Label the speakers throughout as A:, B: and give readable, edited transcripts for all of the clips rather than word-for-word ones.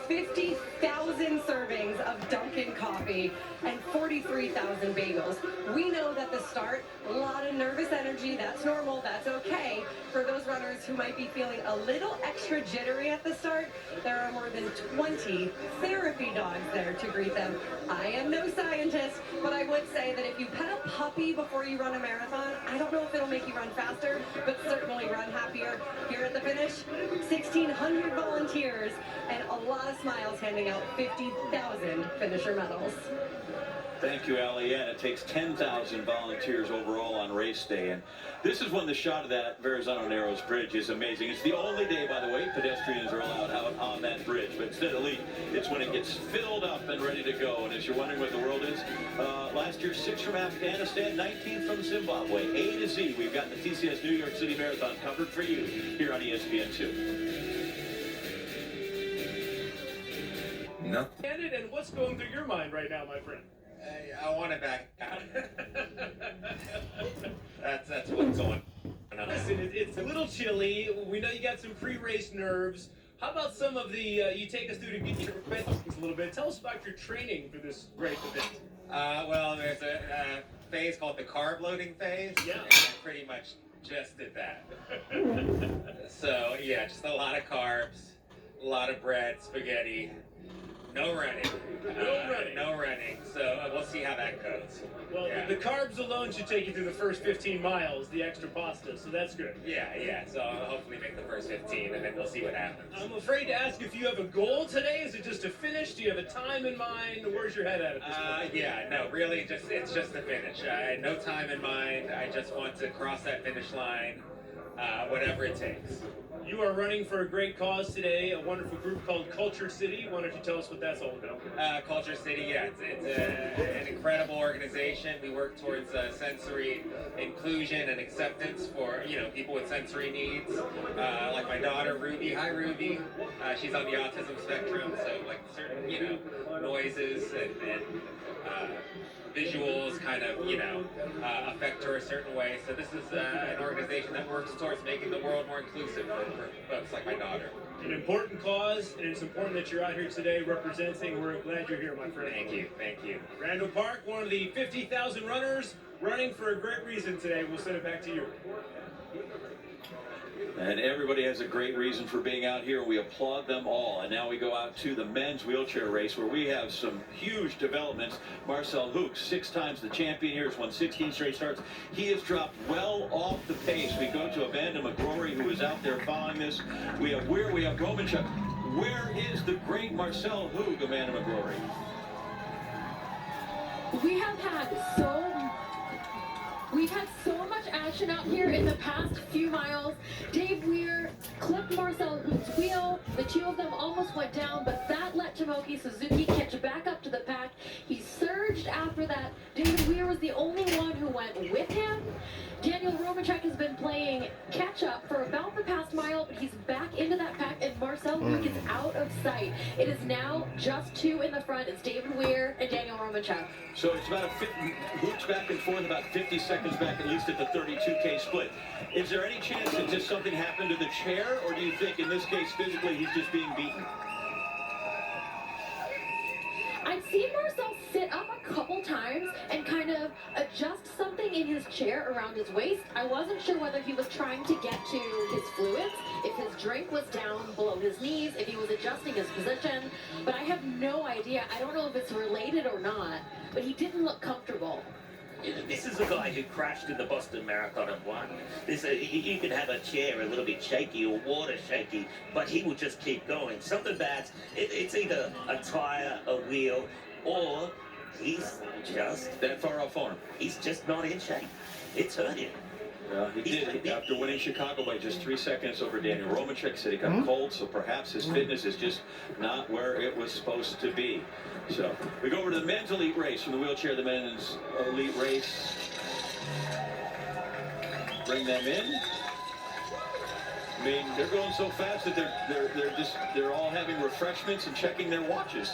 A: 50,000 servings of Dunkin' coffee and 43,000 bagels. We know that the start, a lot of nervous energy, that's normal, that's okay. For those runners who might be feeling a little extra jittery at the start, there are more than 20 therapy dogs there to greet them. I am no scientist, but I would say that if you pet a puppy before you run a marathon, I don't know if it'll make you run faster, but certainly run happier. Here at the finish, 1,600 volunteers and a lot of smiles handing out 50,000 finisher medals.
B: Thank you, Allie. Yeah, it takes 10,000 volunteers overall on race day. And this is when the shot of that Verrazano Narrows Bridge is amazing. It's the only day, by the way, pedestrians are allowed out on that bridge. But steadily, it's when it gets filled up and ready to go. And as you're wondering what the world is, last year, 6 from Afghanistan, 19 from Zimbabwe. A to Z, we've got the TCS New York City Marathon covered for you here on ESPN2.
C: Nothing. And what's going through your mind right now, my friend?
D: I want to back out. that's what's going on.
C: Listen, it's a little chilly. We know you got some pre-race nerves. How about some of the, you take us through to get your a little bit. Tell us about your training for this great event.
D: Well, there's a phase called the carb loading phase.
C: Yeah.
D: And I pretty much just did that. So, yeah, just a lot of carbs, a lot of bread, spaghetti. No running. No running. So we'll see how that goes.
C: Well, yeah. The carbs alone should take you through the first 15 miles, the extra pasta, so that's good.
D: Yeah. So I'll hopefully make the first 15, and then we'll see what happens.
C: I'm afraid to ask if you have a goal today. Is it just to finish? Do you have a time in mind? Where's your head at this point?
D: Yeah, no, really, it's just the finish. I had no time in mind. I just want to cross that finish line, whatever it takes.
C: You are running for a great cause today, a wonderful group called Culture City. Why don't you tell us what that's all about?
D: Culture City, yeah, it's an incredible organization. We work towards sensory inclusion and acceptance for, people with sensory needs. Like my daughter, Ruby. Hi, Ruby. She's on the autism spectrum, so like certain, noises and visuals kind of, affect her a certain way. So this is an organization that works towards making the world more inclusive for folks like my daughter.
C: An important cause, and it's important that you're out here today representing. We're glad you're here, my friend.
D: Thank you.
C: Randall Park, one of the 50,000 runners, running for a great reason today. We'll send it back to you.
B: And everybody has a great reason for being out here. We applaud them all. And now we go out to the men's wheelchair race where we have some huge developments. Marcel Hoeks, 6 times the champion here, has won 16 straight starts. He has dropped well off the pace. We go to Amanda McGrory, who is out there following this. We have Romanchuk. Where is the great Marcel Hoeks, Amanda McGrory?
E: We've had so much action out here in the past few miles. Dave Weir clipped Marcel Hoeks' wheel. The two of them almost went down, but that let Tomoki Suzuki catch back up to the pack. He surged after that. David Weir was the only one who went with him. Daniel Romanchuk has been playing catch-up for about the past mile, but he's back into that pack, and Marcel Hoeks is out of sight. It is now just 2 in the front. It's David Weir and Daniel Romanchuk.
B: So it's about Hoeks back and forth, about 50 seconds back, at least at the 32K split. Is there any chance that just something happened to the chair, or do you think in this case physically he's just being beaten?
E: I've seen Marcel sit up a couple times and kind of adjust something in his chair around his waist. I wasn't sure whether he was trying to get to his fluids, if his drink was down below his knees, if he was adjusting his position, but I have no idea. I don't know if it's related or not, but he didn't look comfortable.
F: This is a guy who crashed in the Boston Marathon and won. You can have a chair a little bit shaky or water shaky, but he will just keep going. Something bad. It's either a tire, a wheel, or he's just
B: that far off on him.
F: He's just not in shape. It's hurt him.
B: Well, he did after winning Chicago by just 3 seconds over Daniel Romanchuk. Said he got cold, so perhaps his fitness is just not where it was supposed to be. So we go over to the men's elite race from the wheelchair. The men's elite race. Bring them in. I mean, they're going so fast that they're all having refreshments and checking their watches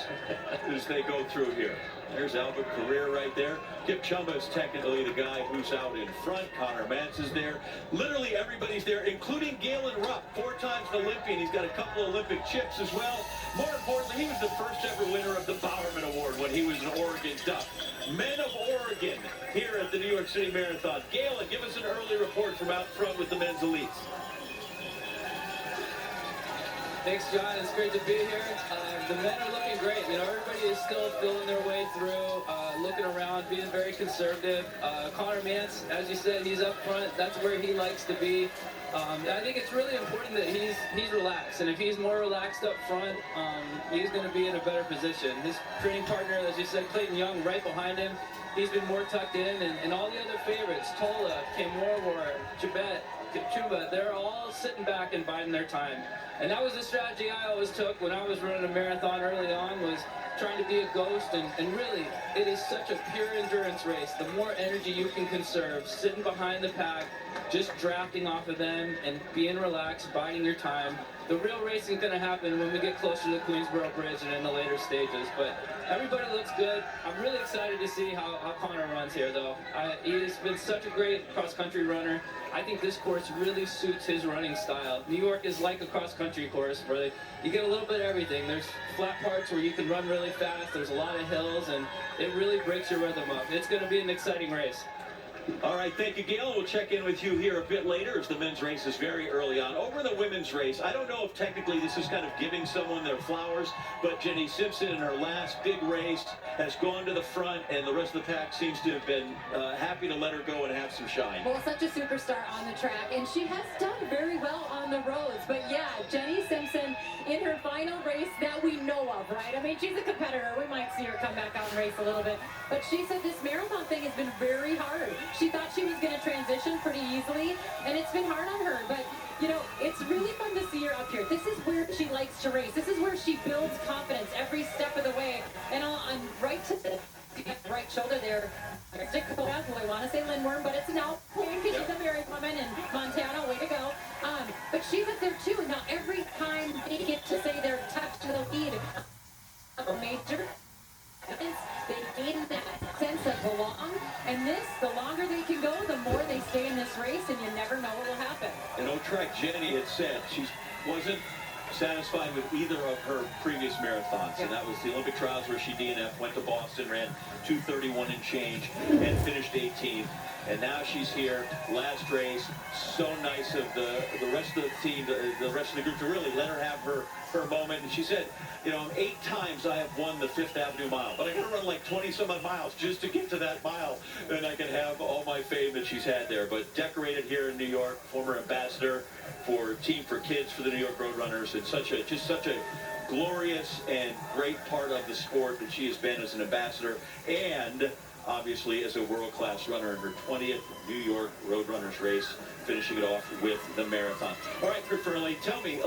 B: as they go through here. There's Albert Carrere right there. Kip Chumba is technically the guy who's out in front. Connor Mance is there. Literally everybody's there, including Galen Rupp, 4 times Olympian. He's got a couple Olympic chips as well. More importantly, he was the first ever winner of the Bowerman Award when he was an Oregon Duck. Men of Oregon here at the New York City Marathon. Galen, give us an early report from out front with the men's elites.
G: Thanks, John. It's great to be here. The men are looking great. You know, everybody is still feeling their way through, looking around, being very conservative. Connor Mance, as you said, he's up front. That's where he likes to be. I think it's really important that he's relaxed, and if he's more relaxed up front, he's going to be in a better position. His training partner, as you said, Clayton Young, right behind him. He's been more tucked in, and all the other favorites, Tola, Kimorwar, Chuba, they're all sitting back and biding their time. And that was the strategy I always took when I was running a marathon early on, was trying to be a ghost. And really, it is such a pure endurance race. The more energy you can conserve, sitting behind the pack, just drafting off of them and being relaxed, biding your time. The real racing is going to happen when we get closer to the Queensboro Bridge and in the later stages. But everybody looks good. I'm really excited to see how Connor runs here, though. He has been such a great cross-country runner. I think this course really suits his running style. New York is like a cross-country course where you get a little bit of everything. There's flat parts where you can run really fast. There's a lot of hills, and it really breaks your rhythm up. It's going to be an exciting race.
B: All right, thank you, Gail. We'll check in with you here a bit later as the men's race is very early on. Over the women's race, I don't know if technically this is kind of giving someone their flowers, but Jenny Simpson in her last big race has gone to the front, and the rest of the pack seems to have been happy to let her go and have some shine.
E: Well, such a superstar on the track, and she has done very well on the roads. But yeah, Jenny Simpson in her final race that we know of, right? I mean, she's a competitor. We might see her come back out and race a little bit. But she said this marathon thing has been very hard. She thought she was going to transition pretty easily, and it's been hard on her. But, you know, it's really fun to see her up here. This is where she likes to race. This is where she builds confidence every step of the way. And on right to the right shoulder there, I want to say Lindworm, but it's now because she's a married woman in Montana. Way to go. But she's up there too. Now, every time they get to say they're touched to the lead, a major, they gain that sense of belong. And this, the longer they can go, the more they stay in this race, and you never know what will happen.
B: And O'Trek, Jenny had said she wasn't satisfied with either of her previous marathons, and that was the Olympic trials where she DNF, went to Boston, ran 2:31 and change, and finished 18th. And now she's here, last race. So nice of the rest of the team, the rest of the group to really let her have her moment. And she said, you know, 8 times I have won the Fifth Avenue mile, but I gotta run like 20 some odd miles just to get to that mile, and I can have all my fame that she's had there. But decorated here in New York, former ambassador for Team for Kids for the New York Roadrunners, and just such a glorious and great part of the sport that she has been as an ambassador, and obviously as a world-class runner in her 20th New York Roadrunners race, finishing it off with the marathon. All right, Griff Early, tell me,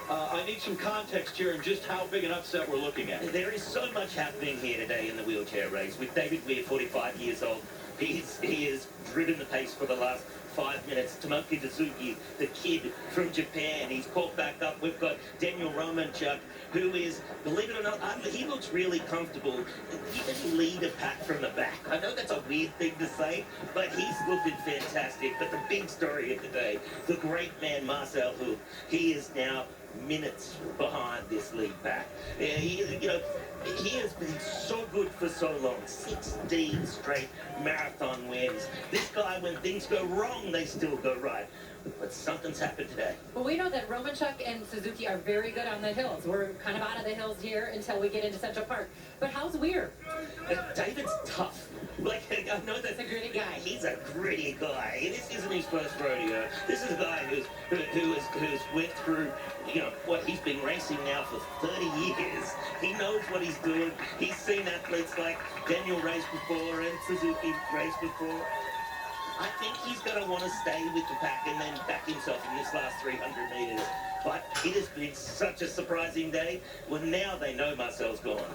B: I need some context here and just how big an upset we're looking at.
F: There is so much happening here today in the wheelchair race. With David Weir, 45 years old, he has driven the pace for the last 5 minutes. Tomoki Suzuki, the kid from Japan, he's caught back up. We've got Daniel Romanchuk, who is, believe it or not, he looks really comfortable. He can lead a pack from the back. I know that's a weird thing to say, but he's looking fantastic. But the big story of the day, the great man Marcel Hook, he is now minutes behind this lead pack. He has been so good for so long. 16 straight marathon wins. This guy, when things go wrong, they still go right. But something's happened today.
E: Well, we know that Romanchuk and Suzuki are very good on the hills. We're kind of out of the hills here until we get into Central Park. But how's Weir?
F: David's tough. Like, I know that's
E: a gritty guy.
F: He's a gritty guy. This isn't his first rodeo. This is a guy who's went through, you know, what he's been racing now for 30 years. He knows what he's doing. He's seen athletes like Daniel race before and Suzuki race before. I think he's going to want to stay with the pack and then back himself in this last 300 meters. But it has been such a surprising day. Well, now they know Marcel's gone.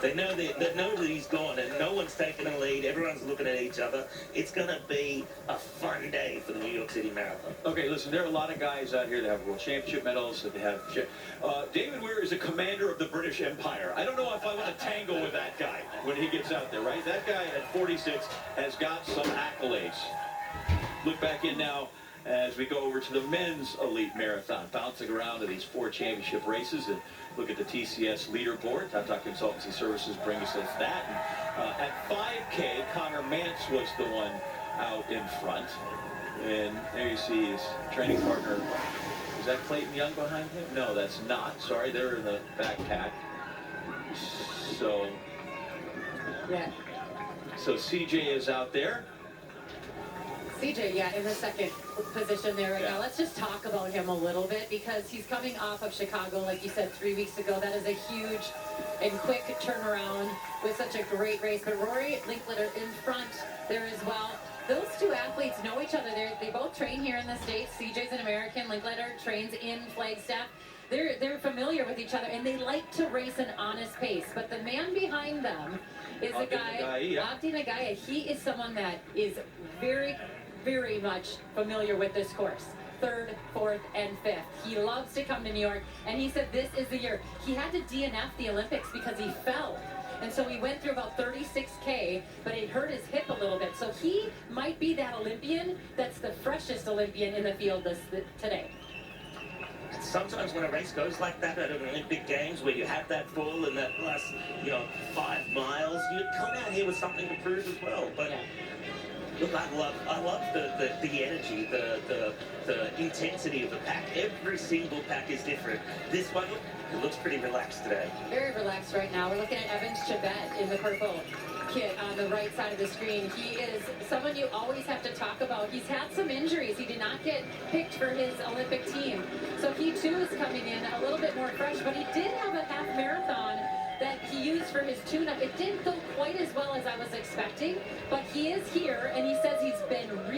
F: They know that he's gone, and no one's taking a lead. Everyone's looking at each other. It's going to be a fun day for the New York City Marathon.
B: Okay, listen, there are a lot of guys out here that have world championship medals, that they have... David Weir is a commander of the British Empire. I don't know if I want to tangle with that guy when he gets out there, right? That guy at 46 has got some accolades. Look back in now as we go over to the men's elite marathon, bouncing around to these 4 championship races and look at the TCS leaderboard. Tata Consultancy Services brings us that. And, at 5K, Connor Mantz was the one out in front. And there you see his training partner. Is that Clayton Young behind him? No, that's not. Sorry, they're in the backpack. So,
A: Yeah.
B: so CJ is out there.
A: CJ, yeah, in the second position there right
B: Yeah.
A: now. Let's just talk about him a little bit because he's coming off of Chicago, like you said, 3 weeks ago. That is a huge and quick turnaround with such a great race. But Rory Linkletter in front there as well. Those two athletes know each other. They both train here in the States. CJ's an American. Linkletter trains in Flagstaff. They're familiar with each other, and they like to race an honest pace. But the man behind them is a guy, Abdi Nagaya. He is someone that is very, very much familiar with this course. 3rd, 4th, and 5th. He loves to come to New York, and he said this is the year. He had to DNF the Olympics because he fell. And so he went through about 36K, but it hurt his hip a little bit. So he might be that Olympian that's the freshest Olympian in the field today.
F: Sometimes when a race goes like that at an Olympic Games, where you have that fall in that last, 5 miles, you come out here with something to prove as well. But
A: Yeah.
F: look, I love the energy, the intensity of the pack. Every single pack is different. This one, it looks pretty relaxed today.
A: Very relaxed right now. We're looking at Evans Chabet in the purple kit on the right side of the screen. He is someone you always have to talk about. He's had some injuries. He did not get picked for his Olympic team. So he too is coming in a little bit more fresh, but he did have a half marathon that he used for his tune-up. It didn't go quite as well as I was expecting, but he is here, and he says he's been really